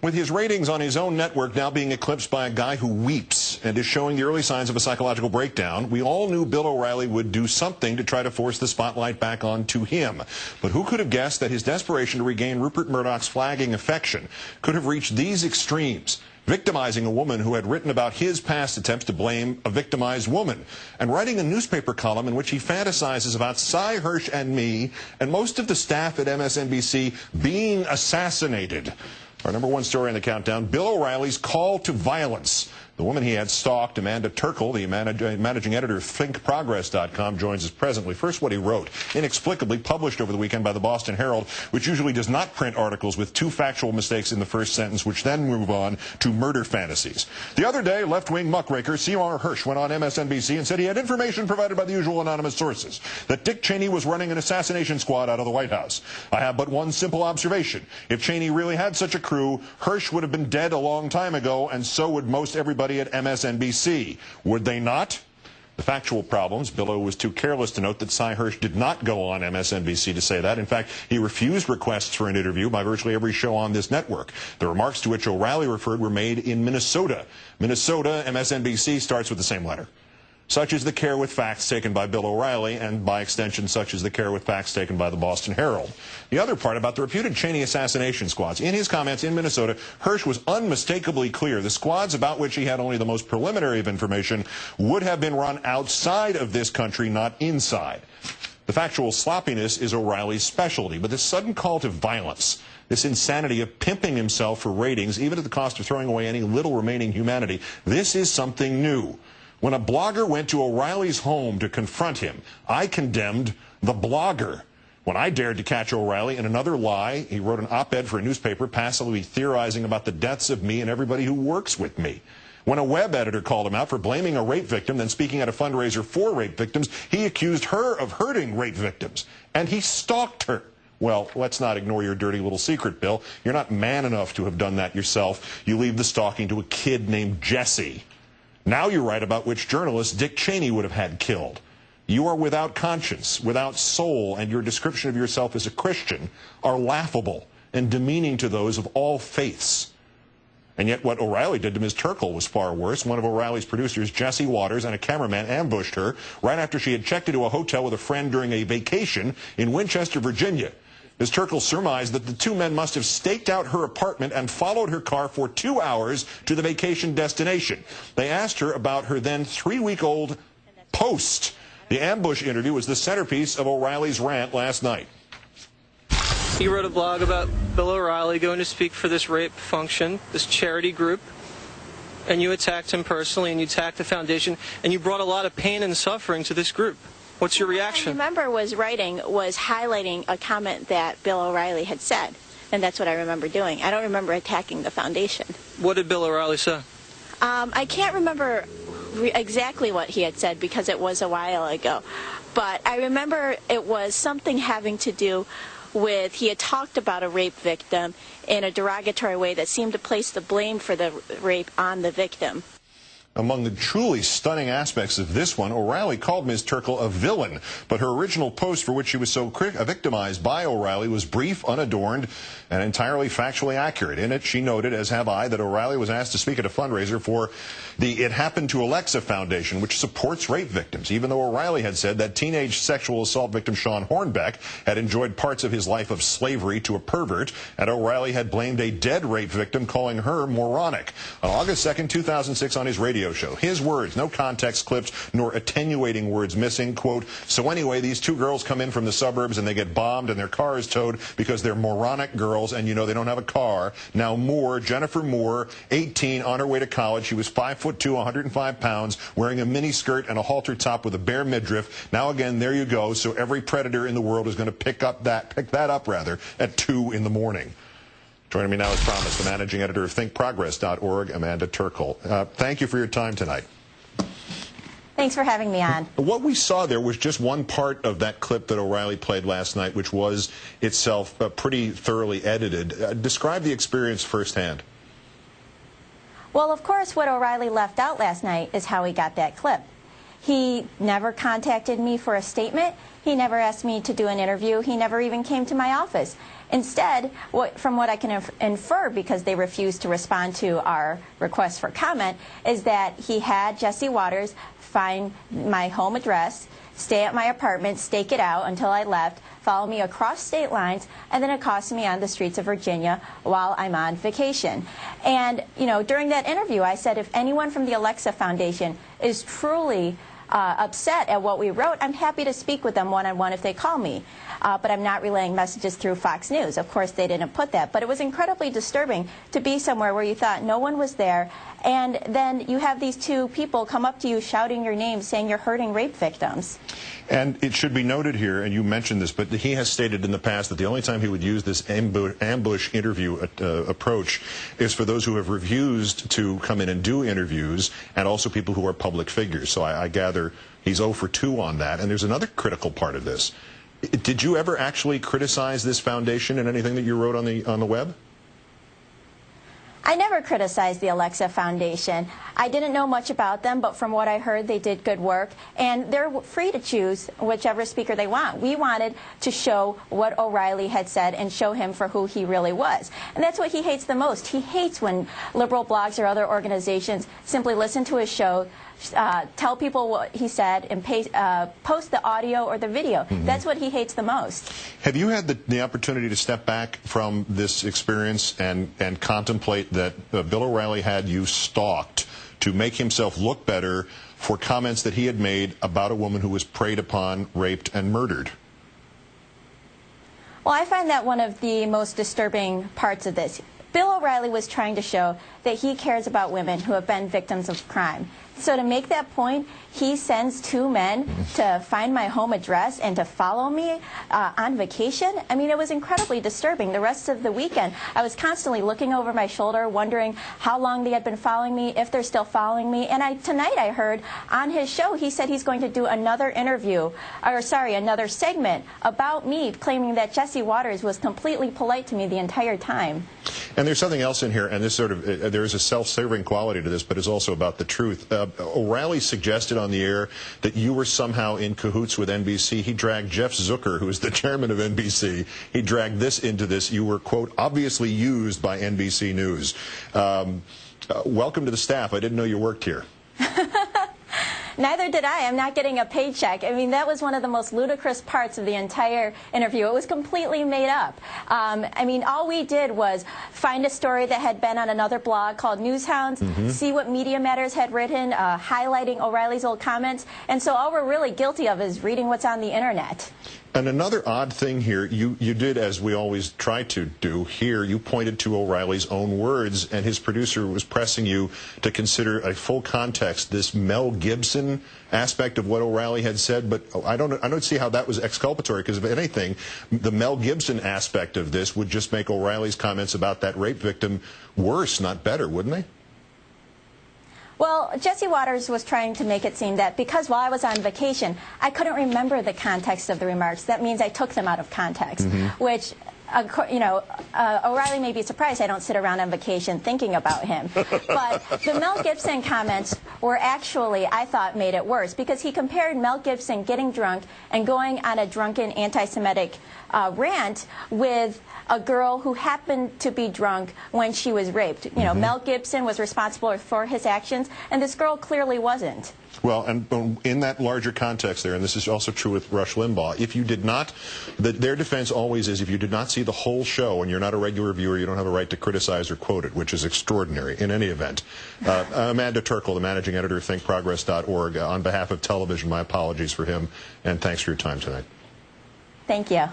With his ratings on his own network now being eclipsed by a guy who weeps and is showing the early signs of a psychological breakdown, we all knew Bill O'Reilly would do something to try to force the spotlight back onto him. But who could have guessed that his desperation to regain Rupert Murdoch's flagging affection could have reached these extremes? Victimizing a woman who had written about his past attempts to blame a victimized woman, and writing a newspaper column in which he fantasizes about Cy Hirsch and me and most of the staff at MSNBC being assassinated. Our #1 story in the countdown, Bill O'Reilly's call to violence. The woman he had stalked, Amanda Terkel, the managing editor of thinkprogress.com, joins us presently. First, what he wrote, inexplicably published over the weekend by the Boston Herald, which usually does not print articles with 2 factual mistakes in the first sentence, which then move on to murder fantasies. The other day, left-wing muckraker Seymour Hersh went on MSNBC and said he had information provided by the usual anonymous sources that Dick Cheney was running an assassination squad out of the White House. I have but one simple observation. If Cheney really had such a crew, Hersh would have been dead a long time ago, and so would most everybody at MSNBC. Would they not? The factual problems, Billow was too careless to note that Cy Hirsch did not go on MSNBC to say that. In fact, he refused requests for an interview by virtually every show on this network. The remarks to which O'Reilly referred were made in Minnesota. Minnesota, MSNBC starts with the same letter. Such is the care with facts taken by Bill O'Reilly, and by extension, such is the care with facts taken by the Boston Herald. The other part about the reputed Cheney assassination squads. In his comments in Minnesota, Hirsch was unmistakably clear. The squads about which he had only the most preliminary of information would have been run outside of this country, not inside. The factual sloppiness is O'Reilly's specialty, but this sudden call to violence, this insanity of pimping himself for ratings, even at the cost of throwing away any little remaining humanity, this is something new. When a blogger went to O'Reilly's home to confront him, I condemned the blogger. When I dared to catch O'Reilly in another lie, he wrote an op-ed for a newspaper passively theorizing about the deaths of me and everybody who works with me. When a web editor called him out for blaming a rape victim, then speaking at a fundraiser for rape victims, he accused her of hurting rape victims, and he stalked her. Well, let's not ignore your dirty little secret, Bill. You're not man enough to have done that yourself. You leave the stalking to a kid named Jesse. Now you write about which journalist Dick Cheney would have had killed. You are without conscience, without soul, and your description of yourself as a Christian are laughable and demeaning to those of all faiths. And yet what O'Reilly did to Ms. Terkel was far worse. One of O'Reilly's producers, Jesse Waters, and a cameraman ambushed her right after she had checked into a hotel with a friend during a vacation in Winchester, Virginia. Ms. Terkel surmised that the 2 men must have staked out her apartment and followed her car for 2 hours to the vacation destination. They asked her about her then 3-week-old post. The ambush interview was the centerpiece of O'Reilly's rant last night. He wrote a blog about Bill O'Reilly going to speak for this rape function, this charity group, and you attacked him personally, and you attacked the foundation, and you brought a lot of pain and suffering to this group. What's your reaction? What I remember was highlighting a comment that Bill O'Reilly had said, and that's what I remember doing. I don't remember attacking the foundation. What did Bill O'Reilly say? I can't remember exactly what he had said because it was a while ago, but I remember it was something having to do with he had talked about a rape victim in a derogatory way that seemed to place the blame for the rape on the victim. Among the truly stunning aspects of this one, O'Reilly called Ms. Terkel a villain, but her original post for which she was so victimized by O'Reilly was brief, unadorned, and entirely factually accurate. In it, she noted, as have I, that O'Reilly was asked to speak at a fundraiser for the It Happened to Alexa Foundation, which supports rape victims, even though O'Reilly had said that teenage sexual assault victim Sean Hornbeck had enjoyed parts of his life of slavery to a pervert, and O'Reilly had blamed a dead rape victim, calling her moronic. On August 2nd, 2006, on his radio show, his words, no context clips nor attenuating words missing, quote, so anyway, these 2 girls come in from the suburbs and they get bombed and their car is towed because they're moronic girls and, you know, they don't have a car. Now Moore, Jennifer Moore, 18, on her way to college. She was 5'2", 105 pounds, wearing a mini skirt and a halter top with a bare midriff. Now again, there you go. So every predator in the world is going to pick that up at 2 in the morning. Joining me now, as promised, the managing editor of thinkprogress.org, Amanda Terkel. Thank you for your time tonight. Thanks for having me on. What we saw there was just one part of that clip that O'Reilly played last night, which was itself pretty thoroughly edited. Describe the experience firsthand. Well, of course, what O'Reilly left out last night is how he got that clip. He never contacted me for a statement. He never asked me to do an interview. He never even came to my office. Instead, from what I can infer, because they refused to respond to our request for comment, is that he had Jesse Waters find my home address, stay at my apartment, stake it out until I left, follow me across state lines, and then accost me on the streets of Virginia while I'm on vacation. And, you know, during that interview, I said, if anyone from the Alexa Foundation is truly upset at what we wrote, I'm happy to speak with them one-on-one if they call me. But I'm not relaying messages through Fox News. Of course, they didn't put that. But it was incredibly disturbing to be somewhere where you thought no one was there, and then you have these two people come up to you shouting your name, saying you're hurting rape victims. And it should be noted here, and you mentioned this, but he has stated in the past that the only time he would use this ambush interview approach is for those who have refused to come in and do interviews, and also people who are public figures. So I gather he's 0 for 2 on that. And there's another critical part of this. Did you ever actually criticize this foundation in anything that you wrote on the web? I never criticized the Alexa Foundation. I didn't know much about them, but from what I heard, they did good work, and they're free to choose whichever speaker they want. We wanted to show what O'Reilly had said and show him for who he really was. And that's what he hates the most. He hates when liberal blogs or other organizations simply listen to his show, tell people what he said, and post the audio or the video. Mm-hmm. That's what he hates the most. Have you had the opportunity to step back from this experience and contemplate that Bill O'Reilly had you stalked to make himself look better for comments that he had made about a woman who was preyed upon, raped, and murdered? Well, I find that one of the most disturbing parts of this. Bill O'Reilly was trying to show that he cares about women who have been victims of crime. So to make that point, he sends 2 men to find my home address and to follow me on vacation. I mean, it was incredibly disturbing. The rest of the weekend, I was constantly looking over my shoulder, wondering how long they had been following me, if they're still following me. And tonight I heard on his show, he said he's going to do another interview, or sorry, another segment about me, claiming that Jesse Waters was completely polite to me the entire time. And there's something else in here, and this sort of, there is a self-serving quality to this, but it's also about the truth. O'Reilly suggested on the air that you were somehow in cahoots with NBC. He dragged Jeff Zucker, who is the chairman of NBC. He dragged this into this. You were, quote, obviously used by NBC News. Welcome to the staff. I didn't know you worked here. Neither did I. I'm not getting a paycheck. I mean, that was one of the most ludicrous parts of the entire interview. It was completely made up. I mean, all we did was find a story that had been on another blog called Newshounds, see what Media Matters had written, highlighting O'Reilly's old comments, and so all we're really guilty of is reading what's on the internet. And another odd thing here, you did, as we always try to do here, you pointed to O'Reilly's own words, and his producer was pressing you to consider a full context, this Mel Gibson aspect of what O'Reilly had said, but I don't see how that was exculpatory, because if anything, the Mel Gibson aspect of this would just make O'Reilly's comments about that rape victim worse, not better, wouldn't they? Well, Jesse Waters was trying to make it seem that because while I was on vacation, I couldn't remember the context of the remarks. That means I took them out of context, which, you know, O'Reilly may be surprised I don't sit around on vacation thinking about him. But the Mel Gibson comments were actually, I thought, made it worse, because he compared Mel Gibson getting drunk and going on a drunken anti-Semitic rant with a girl who happened to be drunk when she was raped. You know, Mel Gibson was responsible for his actions, and this girl clearly wasn't. Well, and in that larger context there, and this is also true with Rush Limbaugh, if you did not, their defense always is if you did not see the whole show and you're not a regular viewer, you don't have a right to criticize or quote it, which is extraordinary in any event. Amanda Terkel, the managing editor of thinkprogress.org, on behalf of television, my apologies for him, and thanks for your time tonight. Thank you.